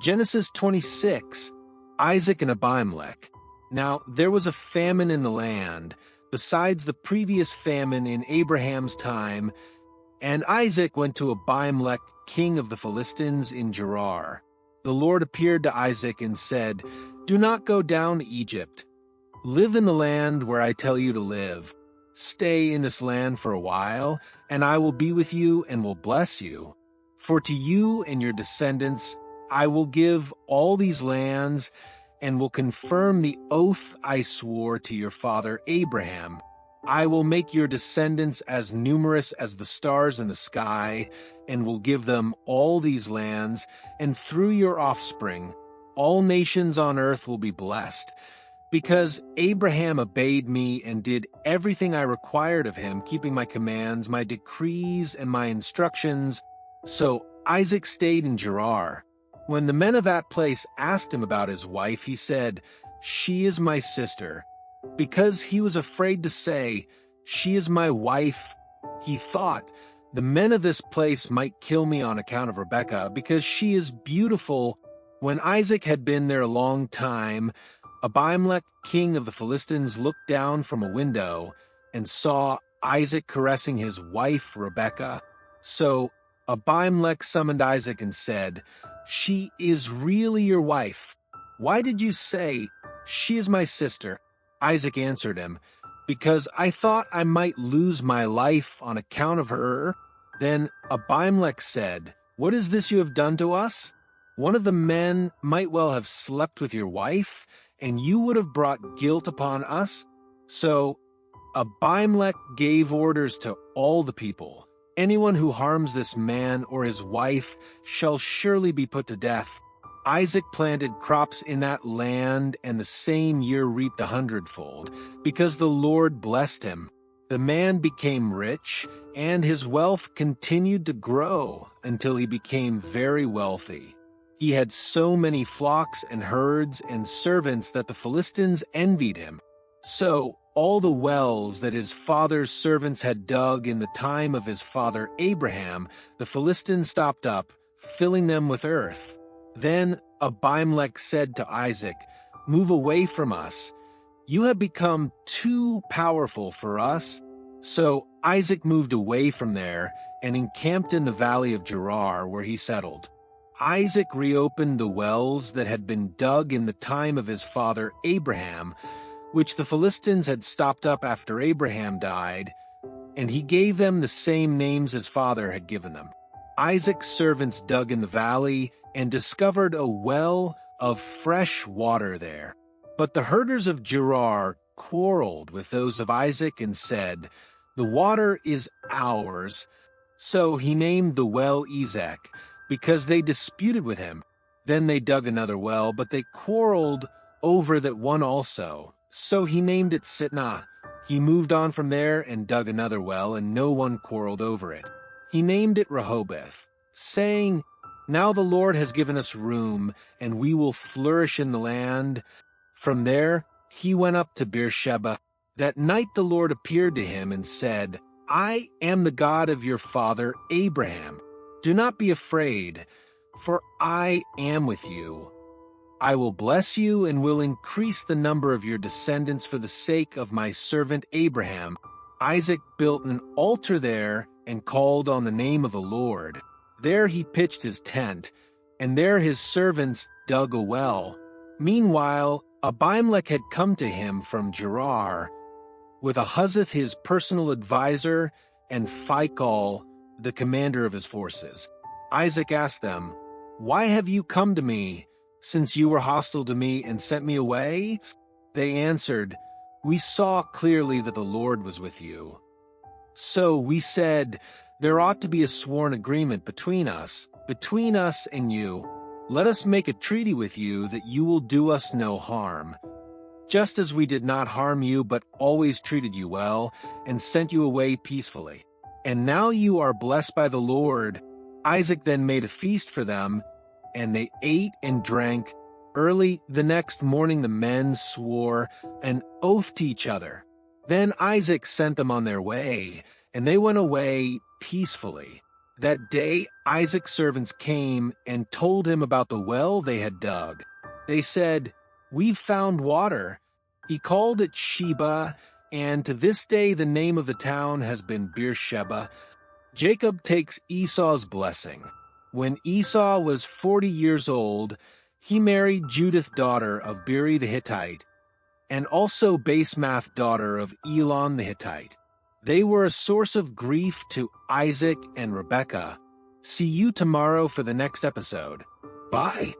Genesis 26, Isaac and Abimelech. Now there was a famine in the land, besides the previous famine in Abraham's time, and Isaac went to Abimelech, king of the Philistines, in Gerar. The Lord appeared to Isaac and said, "Do not go down to Egypt. Live in the land where I tell you to live. Stay in this land for a while, and I will be with you and will bless you. For to you and your descendants I will give all these lands, and will confirm the oath I swore to your father Abraham. I will make your descendants as numerous as the stars in the sky, and will give them all these lands, and through your offspring all nations on earth will be blessed. Because Abraham obeyed me and did everything I required of him, keeping my commands, my decrees, and my instructions." So Isaac stayed in Gerar. When the men of that place asked him about his wife, he said, "She is my sister." Because he was afraid to say, "She is my wife," he thought, "The men of this place might kill me on account of Rebekah, because she is beautiful." When Isaac had been there a long time, Abimelech, king of the Philistines, looked down from a window and saw Isaac caressing his wife Rebekah. So Abimelech summoned Isaac and said, "She is really your wife. Why did you say, 'She is my sister'?" Isaac answered him, "Because I thought I might lose my life on account of her." Then Abimelech said, "What is this you have done to us? One of the men might well have slept with your wife, and you would have brought guilt upon us." So Abimelech gave orders to all the people, "Anyone who harms this man or his wife shall surely be put to death." Isaac planted crops in that land, and the same year reaped 100-fold, because the Lord blessed him. The man became rich, and his wealth continued to grow until he became very wealthy. He had so many flocks and herds and servants that the Philistines envied him. So all the wells that his father's servants had dug in the time of his father Abraham, the Philistines stopped up, filling them with earth. Then Abimelech said to Isaac, "Move away from us. You have become too powerful for us." So Isaac moved away from there and encamped in the valley of Gerar, where he settled. Isaac reopened the wells that had been dug in the time of his father Abraham, which the Philistines had stopped up after Abraham died, and he gave them the same names his father had given them. Isaac's servants dug in the valley and discovered a well of fresh water there. But the herders of Gerar quarreled with those of Isaac and said, "The water is ours." So he named the well Esek, because they disputed with him. Then they dug another well, but they quarreled over that one also. So he named it Sitnah. He moved on from there and dug another well, and no one quarreled over it. He named it Rehoboth, saying, "Now the Lord has given us room, and we will flourish in the land." From there he went up to Beersheba. That night the Lord appeared to him and said, "I am the God of your father Abraham. Do not be afraid, for I am with you. I will bless you and will increase the number of your descendants for the sake of my servant Abraham." Isaac built an altar there and called on the name of the Lord. There he pitched his tent, and there his servants dug a well. Meanwhile, Abimelech had come to him from Gerar, with Ahuzzath his personal advisor, and Phicol, the commander of his forces. Isaac asked them, "Why have you come to me, since you were hostile to me and sent me away?" They answered, "We saw clearly that the Lord was with you. So we said, there ought to be a sworn agreement between us and you. Let us make a treaty with you that you will do us no harm, just as we did not harm you but always treated you well and sent you away peacefully. And now you are blessed by the Lord." Isaac then made a feast for them, and they ate and drank. Early the next morning the men swore an oath to each other. Then Isaac sent them on their way, and they went away peacefully. That day, Isaac's servants came and told him about the well they had dug. They said, "We've found water." He called it Sheba, and to this day the name of the town has been Beersheba. Jacob takes Esau's blessing. When Esau was 40 years old, he married Judith, daughter of Beri the Hittite, and also Basemath, daughter of Elon the Hittite. They were a source of grief to Isaac and Rebekah. See you tomorrow for the next episode. Bye.